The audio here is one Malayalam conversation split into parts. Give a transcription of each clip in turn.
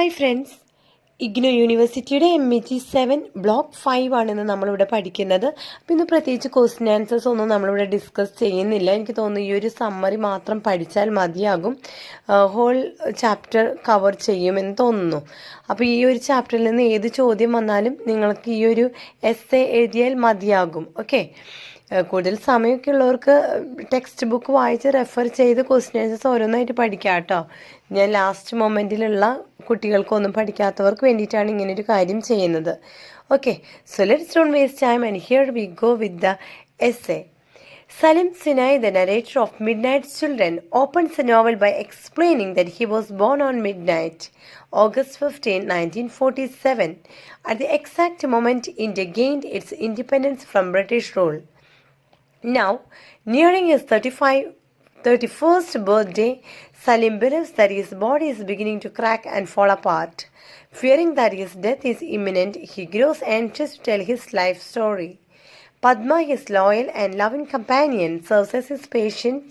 ഹായ് ഫ്രണ്ട്സ്, ഇഗ്നോ യൂണിവേഴ്സിറ്റിയുടെ MAG7 ബ്ലോക്ക് 5 ആണെന്ന് നമ്മളിവിടെ പഠിക്കുന്നത്. അപ്പോൾ ഇന്ന് പ്രത്യേകിച്ച് ക്വസ്റ്റ്യൻ ആൻസേഴ്സ് ഒന്നും നമ്മളിവിടെ ഡിസ്കസ് ചെയ്യുന്നില്ല. എനിക്ക് തോന്നുന്നു ഈ ഒരു സമ്മറി മാത്രം പഠിച്ചാൽ മതിയാകും, ഹോൾ ചാപ്റ്റർ കവർ ചെയ്യുമെന്ന് തോന്നുന്നു. അപ്പോൾ ഈ ഒരു ചാപ്റ്ററിൽ നിന്ന് ഏത് ചോദ്യം വന്നാലും നിങ്ങൾക്ക് ഈ ഒരു എസ്സേ എഴുതിയാൽ മതിയാകും. ഓക്കെ, കൂടുതൽ സമയമൊക്കെ ഉള്ളവർക്ക് ടെക്സ്റ്റ് ബുക്ക് വായിച്ച് റെഫർ ചെയ്ത് ക്വസ്റ്റ്യൻ ആൻസേഴ്സ് ഓരോന്നായിട്ട് പഠിക്കാം കേട്ടോ. ഞാൻ ലാസ്റ്റ് മൊമെൻറ്റിലുള്ള കുട്ടികൾക്കൊന്നും പഠിക്കാത്തവർക്ക് വേണ്ടിയിട്ടാണ് ഇങ്ങനൊരു കാര്യം ചെയ്യുന്നത്. Okay, so let's don't waste time and here we go with the essay. Salim Sinai, the narrator of Midnight Children, opens the novel by explaining that he was born on midnight, August 15, 1947, at the exact moment India gained its independence from British rule. Now, nearing his 31st birthday, Salim believes that his body is beginning to crack and fall apart. Fearing that his death is imminent, he grows anxious to tell his life story. Padma, his loyal and loving companion, serves as his patient,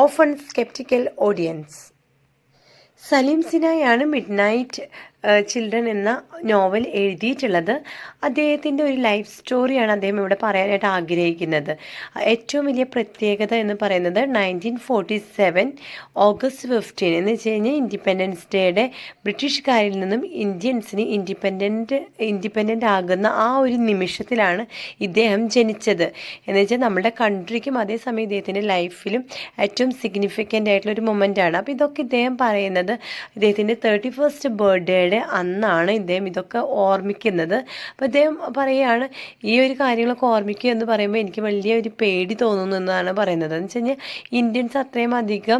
often skeptical audience. Saleem സിനായാണ് മിഡ്നൈറ്റ് ചിൽഡ്രൻ എന്ന നോവൽ എഴുതിയിട്ടുള്ളത്. അദ്ദേഹത്തിൻ്റെ ഒരു ലൈഫ് സ്റ്റോറിയാണ് അദ്ദേഹം ഇവിടെ പറയാനായിട്ട് ആഗ്രഹിക്കുന്നത്. ഏറ്റവും വലിയ പ്രത്യേകത എന്ന് പറയുന്നത് 1947 ഓഗസ്റ്റ് 15 എന്ന് വെച്ച് കഴിഞ്ഞാൽ ഇൻഡിപെൻഡൻസ് ഡേയുടെ ബ്രിട്ടീഷുകാരിൽ നിന്നും ഇന്ത്യൻസിന് ഇൻഡിപെൻഡൻ്റ് ആകുന്ന ആ ഒരു നിമിഷത്തിലാണ് ഇദ്ദേഹം ജനിച്ചത്. എന്ന് വെച്ചാൽ നമ്മുടെ കൺട്രിക്കും അതേസമയം ഇദ്ദേഹത്തിൻ്റെ ലൈഫിലും ഏറ്റവും സിഗ്നിഫിക്കൻ്റ് ആയിട്ടുള്ളൊരു മൊമെൻ്റാണ്. അപ്പോൾ ഇതൊക്കെ ഇദ്ദേഹം പറയുന്നത് ഇദ്ദേഹത്തിൻ്റെ 31st ബർത്ത്ഡേയുടെ അന്നാണ് ഇദ്ദേഹം ഇതൊക്കെ ഓർമ്മിക്കുന്നത്. അപ്പോൾ ഇദ്ദേഹം പറയുകയാണ്, ഈ ഒരു കാര്യങ്ങളൊക്കെ ഓർമ്മിക്കുക എന്ന് പറയുമ്പോൾ എനിക്ക് വലിയ ഒരു പേടി തോന്നുന്നു എന്നാണ് പറയുന്നത്. എന്ന് വെച്ച് കഴിഞ്ഞാൽ ഇന്ത്യൻസ് അത്രയും അധികം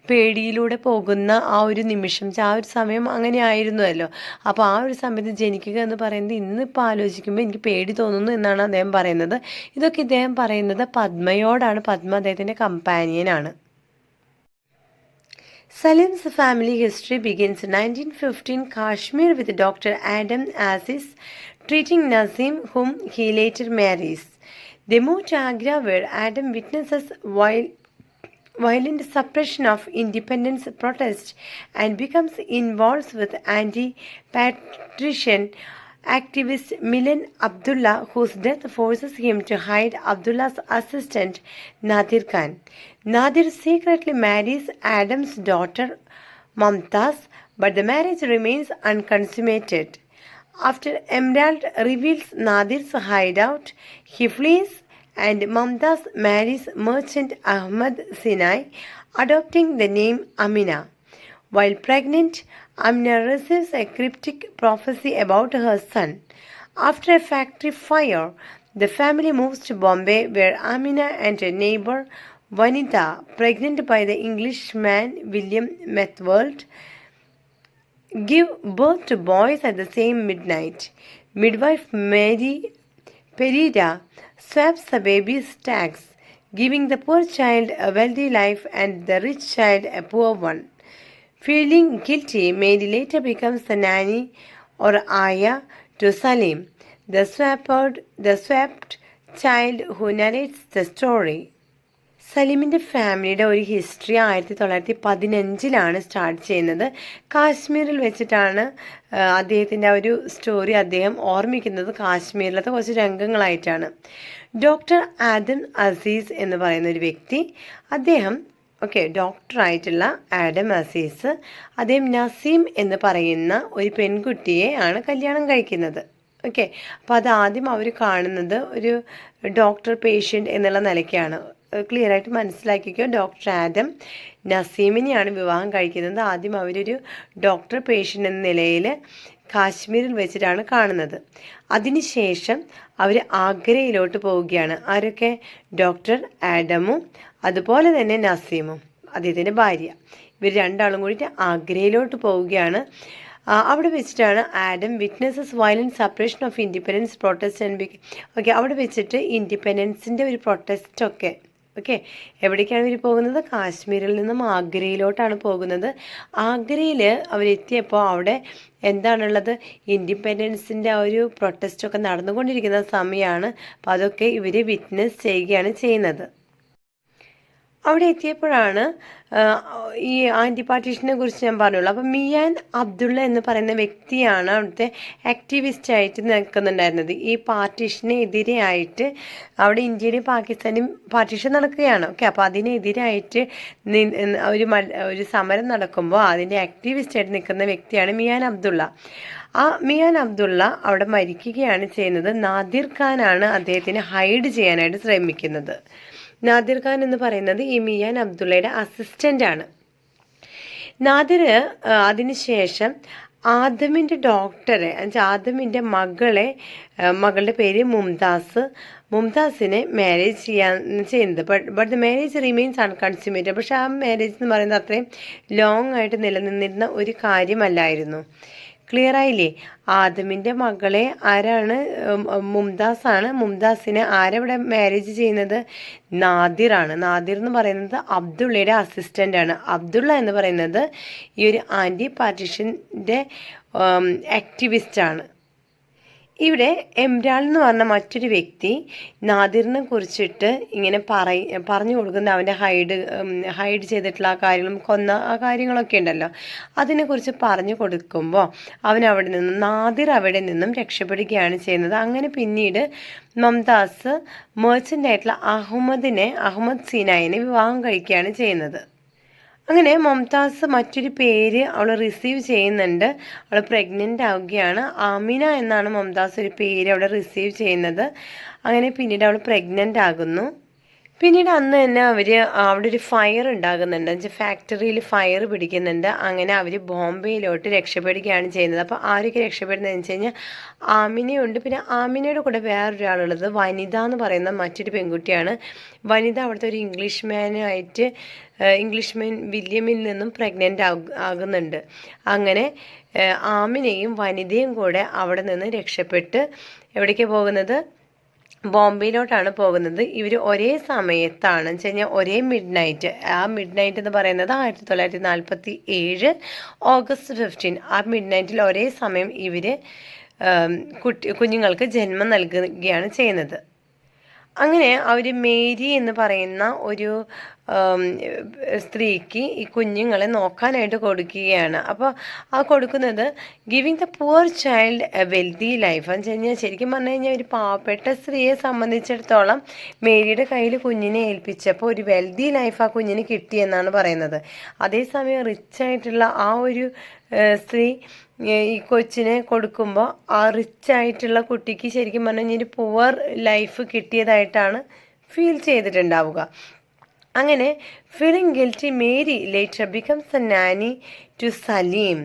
പേടിയിലൂടെ പോകുന്ന ആ ഒരു നിമിഷം, ആ ഒരു സമയം അങ്ങനെ ആയിരുന്നുവല്ലോ. അപ്പോൾ ആ ഒരു സമയത്ത് ജനിക്കുക എന്ന് പറയുന്നത് ഇന്നിപ്പോൾ ആലോചിക്കുമ്പോൾ എനിക്ക് പേടി തോന്നുന്നു എന്നാണ് അദ്ദേഹം പറയുന്നത്. ഇതൊക്കെ ഇദ്ദേഹം പറയുന്നത് പദ്മയോടാണ്. പദ്മ അദ്ദേഹത്തിൻ്റെ കമ്പാനിയനാണ്. Salim's family history begins in 1915 Kashmir with Dr. Adam Aziz treating Nazim, whom he later marries. They move to Agra, where Adam witnesses violent suppression of independence protest and becomes involved with anti-patrician activist Milan Abdullah, whose death forces him to hide Abdullah's assistant Nadir Khan. Nadir secretly marries Adam's daughter Mumtaz, but the marriage remains unconsummated. After Emerald reveals Nadir's hideout, he flees and Mumtaz marries merchant Ahmad Sinai, adopting the name Amina. While pregnant, Amina receives a cryptic prophecy about her son. After a factory fire, the family moves to Bombay, where Amina and her neighbor Vanita, pregnant by the Englishman William Methwold, give birth to boys at the same midnight. Midwife Mary Pereira swaps the baby's tags, giving the poor child a wealthy life and the rich child a poor one. Feeling guilty, Mary later becomes the nanny or Aya to Salim, the swapped child who narrates the story. സലീമിൻ്റെ ഫാമിലിയുടെ ഒരു ഹിസ്റ്ററി 1915 സ്റ്റാർട്ട് ചെയ്യുന്നത്. കാശ്മീരിൽ വെച്ചിട്ടാണ് അദ്ദേഹത്തിൻ്റെ ആ ഒരു സ്റ്റോറി അദ്ദേഹം ഓർമ്മിക്കുന്നത്. കാശ്മീരിലത്തെ കുറച്ച് രംഗങ്ങളായിട്ടാണ്. ഡോക്ടർ ആദം അസീസ് എന്ന് പറയുന്ന ഒരു വ്യക്തി, അദ്ദേഹം ഡോക്ടറായിട്ടുള്ള ആഡം അസീസ്, അദ്ദേഹം നസീം എന്ന് പറയുന്ന ഒരു പെൺകുട്ടിയെ ആണ് കല്യാണം കഴിക്കുന്നത്. ഓക്കെ, അപ്പോൾ അത് ആദ്യം അവർ കാണുന്നത് ഒരു ഡോക്ടർ പേഷ്യൻ്റ് എന്നുള്ള നിലയ്ക്കാണ്. ക്ലിയർ ആയിട്ട് മനസ്സിലാക്കിക്കോ. ഡോക്ടർ ആദം നസീമിനെയാണ് വിവാഹം കഴിക്കുന്നത്. ആദ്യം അവരൊരു ഡോക്ടർ പേഷ്യൻ്റ് എന്ന നിലയിൽ കാശ്മീരിൽ വെച്ചിട്ടാണ് കാണുന്നത്. അതിനുശേഷം അവർ ആഗ്രയിലോട്ട് പോവുകയാണ്. ആരൊക്കെ? ഡോക്ടർ ആഡമും അതുപോലെ തന്നെ നസീമും അദ്ദേഹത്തിൻ്റെ ഭാര്യ, ഇവർ രണ്ടാളും കൂടിയിട്ട് ആഗ്രയിലോട്ട് പോവുകയാണ്. അവിടെ വെച്ചിട്ടാണ് Adam witnesses violent separation of independence protest and അവിടെ വെച്ചിട്ട് ഇൻഡിപെൻഡൻസിൻ്റെ ഒരു പ്രൊട്ടസ്റ്റൊക്കെ എവിടേക്കാണ് ഇവർ പോകുന്നത്? കാശ്മീരിൽ നിന്നും ആഗ്രയിലോട്ടാണ് പോകുന്നത്. ആഗ്രയിൽ അവരെത്തിയപ്പോൾ അവിടെ എന്താണുള്ളത്? ഇൻഡിപെൻഡൻസിൻ്റെ ആ ഒരു പ്രൊട്ടസ്റ്റൊക്കെ നടന്നുകൊണ്ടിരിക്കുന്ന സമയമാണ്. അപ്പോൾ അതൊക്കെ ഇവർ വിറ്റ്നസ് ചെയ്യുകയാണ് ചെയ്യുന്നത്. അവിടെ എത്തിയപ്പോഴാണ് ഈ ആൻറ്റി പാർട്ടീഷനെ കുറിച്ച് ഞാൻ പറഞ്ഞുള്ളൂ. അപ്പം മിയാൻ അബ്ദുള്ള എന്ന് പറയുന്ന വ്യക്തിയാണ് അവിടുത്തെ ആക്ടിവിസ്റ്റായിട്ട് നിൽക്കുന്നുണ്ടായിരുന്നത്. ഈ പാർട്ടീഷനെതിരെയായിട്ട് അവിടെ ഇന്ത്യയുടെയും പാകിസ്ഥാനും പാർട്ടീഷൻ നടക്കുകയാണ്. ഓക്കെ, അപ്പോൾ അതിനെതിരായിട്ട് ഒരു സമരം നടക്കുമ്പോൾ അതിൻ്റെ ആക്ടിവിസ്റ്റായിട്ട് നിൽക്കുന്ന വ്യക്തിയാണ് മിയാൻ അബ്ദുള്ള. ആ മിയാൻ അബ്ദുള്ള അവിടെ മരിക്കുകയാണ് ചെയ്യുന്നത്. നാദിർ ഖാനാണ് അദ്ദേഹത്തിന് ഹൈഡ് ചെയ്യാനായിട്ട് ശ്രമിക്കുന്നത്. നാദിർ ഖാൻ എന്ന് പറയുന്നത് ഈ മിയാൻ അബ്ദുള്ളയുടെ അസിസ്റ്റൻ്റാണ്. നാദിർ അതിനുശേഷം ആദമിൻ്റെ ഡോക്ടറെ, ആദമിൻ്റെ മകളുടെ പേര് മുംതാസിനെ മാരേജ് ചെയ്യുന്നത്. But the marriage remains unconsummated. പക്ഷെ ആ മാരേജ് എന്ന് പറയുന്നത് അത്രയും ലോങ് ആയിട്ട് നിലനിന്നിരുന്ന ഒരു കാര്യമല്ലായിരുന്നു. ക്ലിയർ ആയില്ലേ? ആദമിൻ്റെ മകളെ ആരാണ്? മുംതാസാണ്. മുംതാസിനെ ആരവിടെ മാരേജ് ചെയ്യുന്നത്? നാദിറാണ്. നാദിർ എന്ന് പറയുന്നത് അബ്ദുള്ളയുടെ അസിസ്റ്റൻ്റാണ്. അബ്ദുള്ള എന്ന് പറയുന്നത് ഈ ഒരു ആൻറ്റി പാർട്ടീഷൻ്റെ ആക്ടിവിസ്റ്റാണ്. ഇവിടെ എംരാൾ എന്ന് പറഞ്ഞ മറ്റൊരു വ്യക്തി നാദിറിനെ കുറിച്ചിട്ട് ഇങ്ങനെ പറഞ്ഞു കൊടുക്കുന്ന അവൻ്റെ ഹൈഡ് ചെയ്തിട്ടുള്ള ആ കാര്യങ്ങളും കൊന്ന ആ കാര്യങ്ങളൊക്കെ ഉണ്ടല്ലോ, അതിനെക്കുറിച്ച് പറഞ്ഞു കൊടുക്കുമ്പോൾ നാദിർ അവിടെ നിന്നും രക്ഷപ്പെടുകയാണ് ചെയ്യുന്നത്. അങ്ങനെ പിന്നീട് മുംതാസ് മെർച്ചൻ്റ് ആയിട്ടുള്ള അഹമ്മദ് സിനായിനെ വിവാഹം കഴിക്കുകയാണ് ചെയ്യുന്നത്. അങ്ങനെ മുംതാസ് മറ്റൊരു പേര് അവൾ റിസീവ് ചെയ്യുന്നുണ്ട്. അവൾ പ്രഗ്നൻ്റ് ആവുകയാണ്. ആമിന എന്നാണ് മുംതാസ് ഒരു പേര് അവിടെ റിസീവ് ചെയ്യുന്നത്. അങ്ങനെ പിന്നീട് അവൾ പ്രഗ്നൻ്റ് ആകുന്നു. പിന്നീട് അന്ന് തന്നെ അവിടെ ഒരു ഫയർ ഉണ്ടാകുന്നുണ്ട്, ഫാക്ടറിയിൽ ഫയർ പിടിക്കുന്നുണ്ട്. അങ്ങനെ അവർ ബോംബെയിലോട്ട് രക്ഷപ്പെടുകയാണ് ചെയ്യുന്നത്. അപ്പോൾ ആരൊക്കെ രക്ഷപ്പെടുന്നതെന്ന് വെച്ച് കഴിഞ്ഞാൽ ആമിനയുണ്ട്. പിന്നെ ആമിനയുടെ കൂടെ വേറൊരാളുള്ളത് വനിത എന്ന് പറയുന്ന മറ്റൊരു പെൺകുട്ടിയാണ്. വനിത അവിടുത്തെ ഒരു ഇംഗ്ലീഷ്മാൻ വില്യമിൽ നിന്നും പ്രഗ്നൻ്റ് ആകുന്നുണ്ട്. അങ്ങനെ ആമിനയും വനിതയും കൂടെ അവിടെ നിന്ന് രക്ഷപ്പെട്ട് എവിടേക്കാണ് പോകുന്നത്? ബോംബെയിലോട്ടാണ് പോകുന്നത്. ഇവർ ഒരേ സമയത്താണ് വെച്ച് കഴിഞ്ഞാൽ ഒരേ മിഡ് നൈറ്റ് എന്ന് പറയുന്നത് 1947 ഓഗസ്റ്റ് 15. ആ മിഡ് നൈറ്റിൽ ഒരേ സമയം ഇവർ കുഞ്ഞുങ്ങൾക്ക് ജന്മം നൽകുകയാണ് ചെയ്യുന്നത്. അങ്ങനെ അവർ മേരി എന്ന് പറയുന്ന ഒരു സ്ത്രീക്ക് ഈ കുഞ്ഞുങ്ങളെ നോക്കാനായിട്ട് കൊടുക്കുകയാണ്. അപ്പോൾ ആ കൊടുക്കുന്നത് giving the poor child A wealthy life എന്ന് വെച്ച് കഴിഞ്ഞാൽ ശരിക്കും പറഞ്ഞു കഴിഞ്ഞാൽ ഒരു പാവപ്പെട്ട സ്ത്രീയെ സംബന്ധിച്ചിടത്തോളം മേരിയുടെ കയ്യിൽ കുഞ്ഞിനെ ഏൽപ്പിച്ചപ്പോൾ ഒരു വെൽത്തി ലൈഫ് ആ കുഞ്ഞിന് കിട്ടിയെന്നാണ് പറയുന്നത്. അതേസമയം റിച്ചായിട്ടുള്ള ആ ഒരു സ്ത്രീ ഈ കൊച്ചിനെ കൊടുക്കുമ്പോൾ ആ റിച്ചായിട്ടുള്ള കുട്ടിക്ക് ശരിക്കും പറഞ്ഞു കഴിഞ്ഞാൽ ഒരു പുവർ ലൈഫ് കിട്ടിയതായിട്ടാണ് ഫീൽ ചെയ്തിട്ടുണ്ടാവുക. അങ്ങനെ feeling guilty Mary later becomes a nanny to Saleem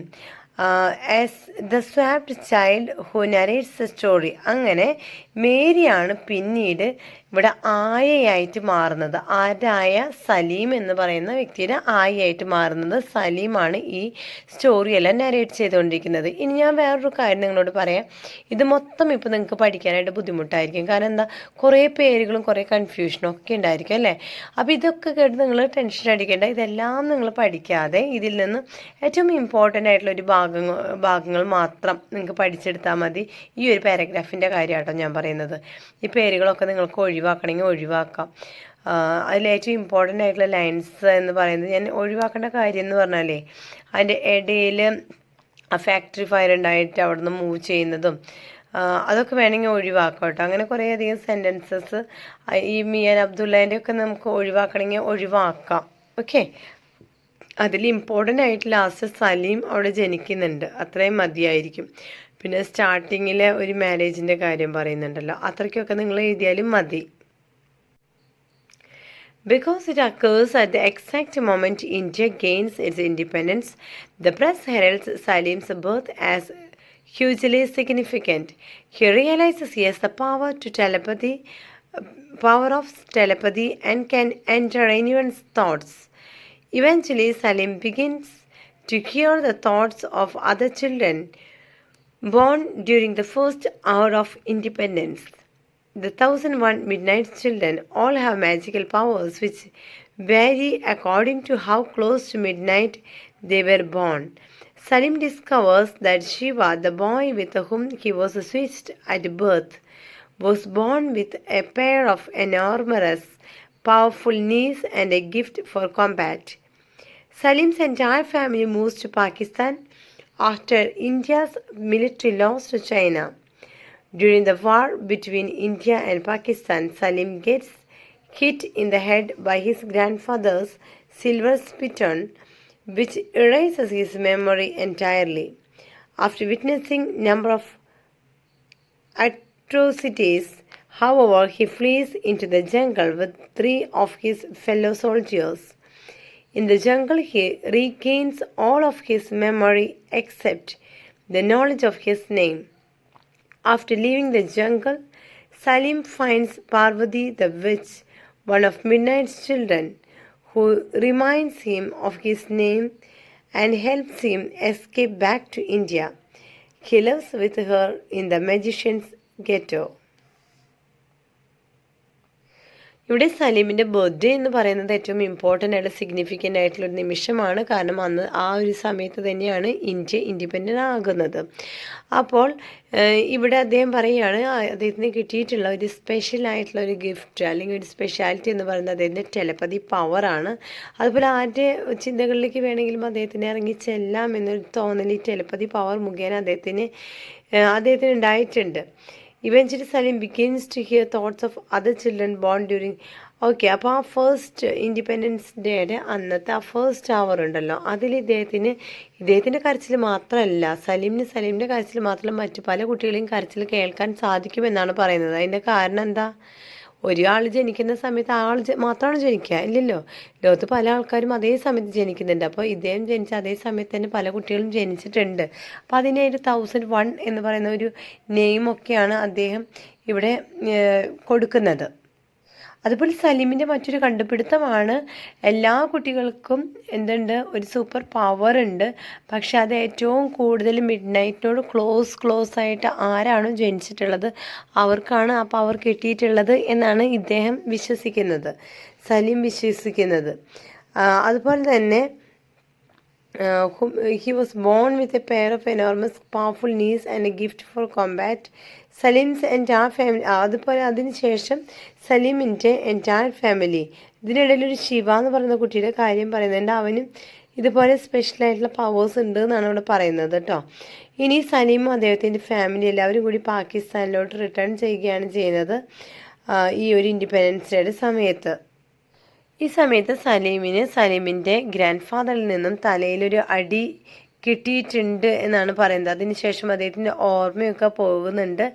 as the swapped child who narrates a story. അങ്ങനെ മേരിയാണ് പിന്നീട് ഇവിടെ ആയയായിട്ട് മാറുന്നത്. ആരായ? സലീം എന്ന് പറയുന്ന വ്യക്തിയുടെ ആയയായിട്ട് മാറുന്നത് സലീമാണ് ഈ സ്റ്റോറിയെല്ലാം നരേറ്റ് ചെയ്തുകൊണ്ടിരിക്കുന്നത്. ഇനി ഞാൻ വേറൊരു കാര്യം നിങ്ങളോട് പറയാം. ഇത് മൊത്തം ഇപ്പോൾ നിങ്ങൾക്ക് പഠിക്കാനായിട്ട് ബുദ്ധിമുട്ടായിരിക്കും. കാരണം എന്താ, കുറേ പേരുകളും കുറേ കൺഫ്യൂഷനും ഒക്കെ ഉണ്ടായിരിക്കും അല്ലേ? അപ്പോൾ ഇതൊക്കെ കേട്ട് നിങ്ങൾ ടെൻഷൻ അടിക്കേണ്ട. ഇതെല്ലാം നിങ്ങൾ പഠിക്കാതെ ഇതിൽ നിന്ന് ഏറ്റവും ഇമ്പോർട്ടൻ്റ് ആയിട്ടുള്ള ഒരു ഭാഗങ്ങൾ മാത്രം നിങ്ങൾക്ക് പഠിച്ചെടുത്താൽ മതി. ഈ ഒരു പാരഗ്രാഫിൻ്റെ കാര്യമാട്ടോ ഞാൻ പറയുന്നത്. ഈ പേരുകളൊക്കെ നിങ്ങൾക്ക് ഒഴിവാക്കണമെങ്കിൽ ഒഴിവാക്കാം. അതിലേറ്റവും ഇമ്പോർട്ടൻ്റ് ആയിട്ടുള്ള ലൈൻസ് എന്ന് പറയുന്നത് ഞാൻ ഒഴിവാക്കേണ്ട കാര്യം എന്ന് പറഞ്ഞാലേ അതിൻ്റെ ഇടയിൽ ആ ഫാക്ടറി ഫയർ ഉണ്ടായിട്ട് അവിടെ നിന്ന് മൂവ് ചെയ്യുന്നതും അതൊക്കെ വേണമെങ്കിൽ ഒഴിവാക്കാം കേട്ടോ. അങ്ങനെ കുറേയധികം സെൻറ്റൻസസ് ഈ മിയാൻ അബ്ദുള്ളേൻ്റെ ഒക്കെ നമുക്ക് ഒഴിവാക്കണമെങ്കിൽ ഒഴിവാക്കാം. ഓക്കെ, അതിൽ ഇമ്പോർട്ടൻ്റ് ആയിട്ട് ലാസ്റ്റ് സലീം അവിടെ ജനിക്കുന്നുണ്ട്, അത്രയും മതിയായിരിക്കും. പിന്നെ സ്റ്റാർട്ടിങ്ങിൽ ഒരു മാരേജിൻ്റെ കാര്യം പറയുന്നുണ്ടല്ലോ, അത്രയ്ക്കൊക്കെ നിങ്ങൾ എഴുതിയാലും മതി. Because it occurs at the exact moment India gains its independence, the press heralds Salim's birth as hugely significant. He realizes he has the power of telepathy and can enter anyone's thoughts. Eventually, Salim begins to hear the thoughts of other children born during the first hour of independence. The 1001 Midnight Children all have magical powers which vary according to how close to midnight they were born. Salim discovers that Shiva, the boy with whom he was switched at birth, was born with a pair of enormous powerful niece and a gift for combat. Salim's entire family moves to Pakistan after India's military loss to China. During the war between India and Pakistan, Salim gets hit in the head by his grandfather's silver spittoon, which erases his memory entirely. After witnessing number of atrocities, however, he flees into the jungle with 3 of his fellow soldiers. In the jungle, he regains all of his memory except the knowledge of his name. After leaving the jungle, Salim finds Parvati the witch, one of Midnight's children, who reminds him of his name and helps him escape back to India. He lives with her in the magician's ghetto. ഇവിടെ സലീമിൻ്റെ ബർത്ത്ഡേ എന്ന് പറയുന്നത് ഏറ്റവും ഇമ്പോർട്ടൻ്റ് ആയിട്ട് സിഗ്നിഫിക്കൻ്റ് ആയിട്ടുള്ളൊരു നിമിഷമാണ്. കാരണം അന്ന് ആ ഒരു സമയത്ത് തന്നെയാണ് ഇന്ത്യ ഇൻഡിപെൻഡൻ്റ് ആകുന്നത്. അപ്പോൾ ഇവിടെ അദ്ദേഹം പറയുകയാണ് അദ്ദേഹത്തിന് കിട്ടിയിട്ടുള്ള ഒരു സ്പെഷ്യൽ ആയിട്ടുള്ള ഒരു ഗിഫ്റ്റ് അല്ലെങ്കിൽ ഒരു സ്പെഷ്യാലിറ്റി എന്ന് പറയുന്നത് അദ്ദേഹത്തിൻ്റെ ടെലപ്പതി പവറാണ്. അതുപോലെ ആരുടെ ചിന്തകളിലേക്ക് വേണമെങ്കിലും അദ്ദേഹത്തിന് ഇറങ്ങി ചെല്ലാം എന്നൊരു തോന്നൽ ഈ ടെലപ്പതി പവർ മുഖേന അദ്ദേഹത്തിന് ഉണ്ടായിട്ടുണ്ട്. Eventually, Salim begins to hear thoughts of other children born during. Okay, അപ്പോൾ ആ ഫസ്റ്റ് ഇൻഡിപെൻഡൻസ് ഡേയുടെ അന്നത്തെ ആ ഫസ്റ്റ് അവർ ഉണ്ടല്ലോ, അതിൽ ഇദ്ദേഹത്തിൻ്റെ കരച്ചിൽ മാത്രമല്ല, സലീമിൻ്റെ കരച്ചിൽ മാത്രമല്ല, മറ്റു പല കുട്ടികളെയും കരച്ചിൽ കേൾക്കാൻ സാധിക്കുമെന്നാണ് പറയുന്നത്. അതിൻ്റെ കാരണം എന്താ? ഒരാൾ ജനിക്കുന്ന സമയത്ത് ആൾ മാത്രമാണ് ജനിക്കുക, ഇല്ലല്ലോ. ലോകത്ത് പല ആൾക്കാരും അതേ സമയത്ത് ജനിക്കുന്നുണ്ട്. അപ്പോൾ ഇദ്ദേഹം ജനിച്ച അതേ സമയത്ത് തന്നെ പല കുട്ടികളും ജനിച്ചിട്ടുണ്ട്. അപ്പോൾ അതിനായിട്ട് 1001 എന്ന് പറയുന്ന ഒരു നെയിമൊക്കെയാണ് അദ്ദേഹം ഇവിടെ കൊടുക്കുന്നത്. അതുപോലെ സലീമിൻ്റെ മറ്റൊരു കണ്ടുപിടുത്തമാണ് എല്ലാ കുട്ടികൾക്കും ഒരു സൂപ്പർ പവർ ഉണ്ട്. പക്ഷെ അത് ഏറ്റവും കൂടുതൽ മിഡ് നൈറ്റിനോട് ക്ലോസ് ആയിട്ട് ആരാണോ ജനിച്ചിട്ടുള്ളത് അവർക്കാണ് ആ പവർ കിട്ടിയിട്ടുള്ളത് എന്നാണ് സലീം വിശ്വസിക്കുന്നത്. അതുപോലെ തന്നെ he was born with a pair of enormous powerful knees and a gift for combat. Salim's entire family, അതുപോലെ അതിനുശേഷം സലീമിൻ്റെ എൻറ്റയർ ഫാമിലി, ഇതിനിടയിൽ ഒരു ശിവ എന്ന് പറയുന്ന കുട്ടിയുടെ കാര്യം പറയുന്നുണ്ട്. അവനും ഇതുപോലെ സ്പെഷ്യലായിട്ടുള്ള പവേഴ്സ് ഉണ്ട് എന്നാണ് ഇവിടെ പറയുന്നത് കേട്ടോ. ഇനി സലീമും അദ്ദേഹത്തിൻ്റെ ഫാമിലി എല്ലാവരും കൂടി പാകിസ്ഥാനിലോട്ട് റിട്ടേൺ ചെയ്യുകയാണ് ചെയ്യുന്നത് ഈ ഒരു ഇൻഡിപെൻഡൻസ് ഡേയുടെ സമയത്ത്. ഈ സമയത്ത് സലീമിൻ്റെ ഗ്രാൻഡ് ഫാദറിൽ നിന്നും തലയിലൊരു അടി കിട്ടിയിട്ടുണ്ട് എന്നാണ് പറയുന്നത്. അതിനുശേഷം അദ്ദേഹത്തിൻ്റെ ഓർമ്മയൊക്കെ പോകുന്നുണ്ട്.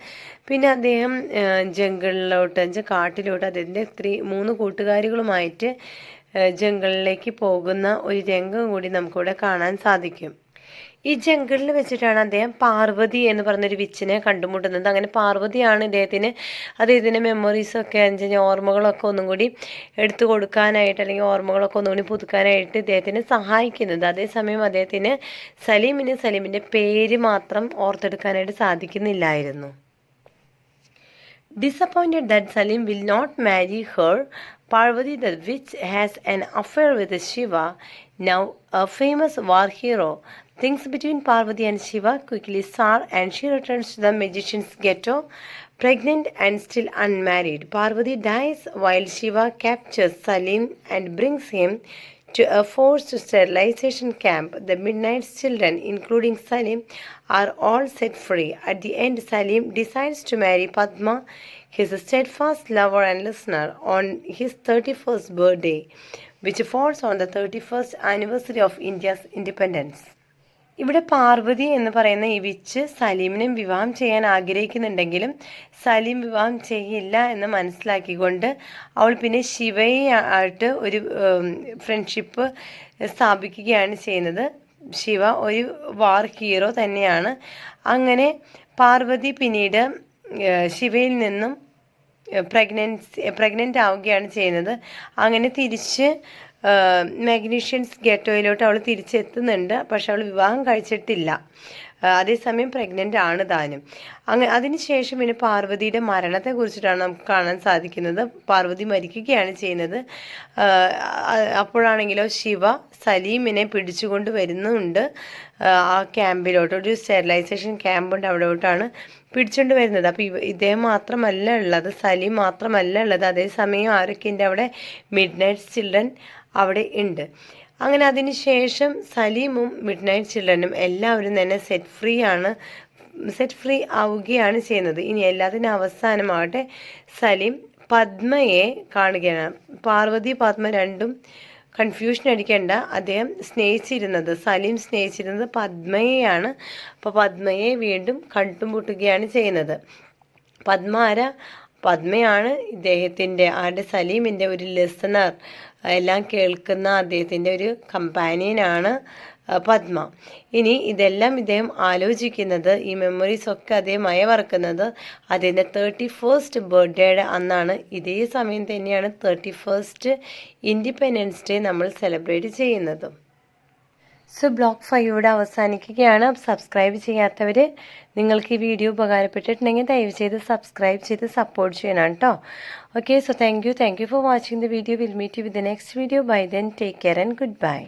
പിന്നെ അദ്ദേഹം കാട്ടിലോട്ട് അദ്ദേഹത്തിൻ്റെ 3 കൂട്ടുകാരികളുമായിട്ട് ജംഗിളിലേക്ക് പോകുന്ന ഒരു രംഗം കൂടി നമുക്കിവിടെ കാണാൻ സാധിക്കും. ഈ ജംഗിളിൽ വെച്ചിട്ടാണ് അദ്ദേഹം പാർവതി എന്ന് പറഞ്ഞൊരു വിച്ചിനെ കണ്ടുമുട്ടുന്നത്. അങ്ങനെ പാർവതിയാണ് അദ്ദേഹത്തിൻ്റെ മെമ്മറീസൊക്കെ ഓർമ്മകളൊക്കെ ഒന്നും കൂടി എടുത്തു കൊടുക്കാനായിട്ട് അല്ലെങ്കിൽ ഓർമ്മകളൊക്കെ ഒന്നും കൂടി പുതുക്കാനായിട്ട് ഇദ്ദേഹത്തിനെ സഹായിക്കുന്നത്. അതേസമയം സലീമിൻ്റെ പേര് മാത്രം ഓർത്തെടുക്കാനായിട്ട് സാധിക്കുന്നില്ലായിരുന്നു. Disappointed that Salim will not marry her, Parvati the witch has an affair with Shiva, now a famous war hero. Things between Parvati and Shiva quickly sour and she returns to the magician's ghetto, pregnant and still unmarried. Parvati dies while Shiva captures Salim and brings him to a forced sterilization camp. The Midnight's children, including Salim, are all set free. At the end, Salim decides to marry Padma, his steadfast lover and listener, on his 31st birthday, which falls on the 31st anniversary of India's independence. ഇവിടെ പാർവതി എന്ന് പറയുന്ന ഈ വിച്ച് സലീമിനെ വിവാഹം ചെയ്യാൻ ആഗ്രഹിക്കുന്നുണ്ടെങ്കിലും സലീം വിവാഹം ചെയ്യില്ല എന്ന് മനസ്സിലാക്കിക്കൊണ്ട് അവൾ പിന്നെ ശിവയായിട്ട് ഒരു ഫ്രണ്ട്ഷിപ്പ് സ്ഥാപിക്കുകയാണ് ചെയ്യുന്നത്. ശിവ ഒരു വാർ ഹീറോ തന്നെയാണ്. അങ്ങനെ പാർവതി പിന്നീട് ശിവയിൽ നിന്നും പ്രഗ്നൻ്റ് ആവുകയാണ് ചെയ്യുന്നത്. അങ്ങനെ തിരിച്ച് മാഗ്നീഷ്യൻസ് ഗെറ്റോയിലോട്ട് അവൾ തിരിച്ചെത്തുന്നുണ്ട്. പക്ഷെ അവൾ വിവാഹം കഴിച്ചിട്ടില്ല. അതേസമയം പ്രഗ്നൻ്റ് ആണ് താനും. അതിനുശേഷം പിന്നെ പാർവതിയുടെ മരണത്തെക്കുറിച്ചിട്ടാണ് നമുക്ക് കാണാൻ സാധിക്കുന്നത്. പാർവതി മരിക്കുകയാണ് ചെയ്യുന്നത്. അപ്പോഴാണെങ്കിലോ ശിവ സലീമിനെ പിടിച്ചുകൊണ്ട് വരുന്നുണ്ട് ആ ക്യാമ്പിലോട്ട്. ഒരു സ്റ്റെറിലൈസേഷൻ ക്യാമ്പുണ്ട്, അവിടോട്ടാണ് പിടിച്ചുകൊണ്ട് വരുന്നത്. അപ്പോൾ ഇദ്ദേഹം മാത്രമല്ല ഉള്ളത്, സലീം മാത്രമല്ല ഉള്ളത്. അതേസമയം ആരൊക്കെയുണ്ട് അവിടെ? മിഡ് നൈറ്റ് ചിൽഡ്രൻ അവിടെ ഉണ്ട്. അങ്ങനെ അതിന് ശേഷം സലീമും മിഡ് നൈറ്റ് ചിൽഡ്രനും എല്ലാവരും തന്നെ സെറ്റ് ഫ്രീ ആവുകയാണ് ചെയ്യുന്നത്. ഇനി എല്ലാത്തിനും അവസാനമാകട്ടെ സലീം പത്മയെ കാണുകയാണ്. പാർവതി പത്മ രണ്ടും കൺഫ്യൂഷൻ അടിക്കേണ്ട. സലീം സ്നേഹിച്ചിരുന്നത് പത്മയെയാണ്. അപ്പോൾ പത്മയെ വീണ്ടും കണ്ടുമുട്ടുകയാണ് ചെയ്യുന്നത്. പത്മയാണ് ഇദ്ദേഹത്തിൻ്റെ സലീമിൻ്റെ ഒരു ലിസണർ, എല്ലാം കേൾക്കുന്ന അദ്ദേഹത്തിൻ്റെ ഒരു കമ്പാനിയനാണ് പത്മ. ഇനി ഇതെല്ലാം ഇദ്ദേഹം ആലോചിക്കുന്നത്, ഈ മെമ്മറീസ് ഒക്കെ അദ്ദേഹം അയവറക്കുന്നത് അദ്ദേഹത്തിൻ്റെ 31st ബർത്ത്ഡേയുടെ അന്നാണ്. ഇതേ സമയം തന്നെയാണ് 31st ഇൻഡിപെൻഡൻസ് ഡേ നമ്മൾ സെലിബ്രേറ്റ് ചെയ്യുന്നത്. സോ ബ്ലോഗ് 5 ഇവിടെ അവസാനിക്കുകയാണ്. സബ്സ്ക്രൈബ് ചെയ്യാത്തവർ, നിങ്ങൾക്ക് ഈ വീഡിയോ ഉപകാരപ്പെട്ടിട്ടുണ്ടെങ്കിൽ ദയവ് ചെയ്ത് സബ്സ്ക്രൈബ് ചെയ്ത് സപ്പോർട്ട് ചെയ്യണം കേട്ടോ. Okay, so thank you for watching the video. Will meet you with the next video. Bye then, take care and good by.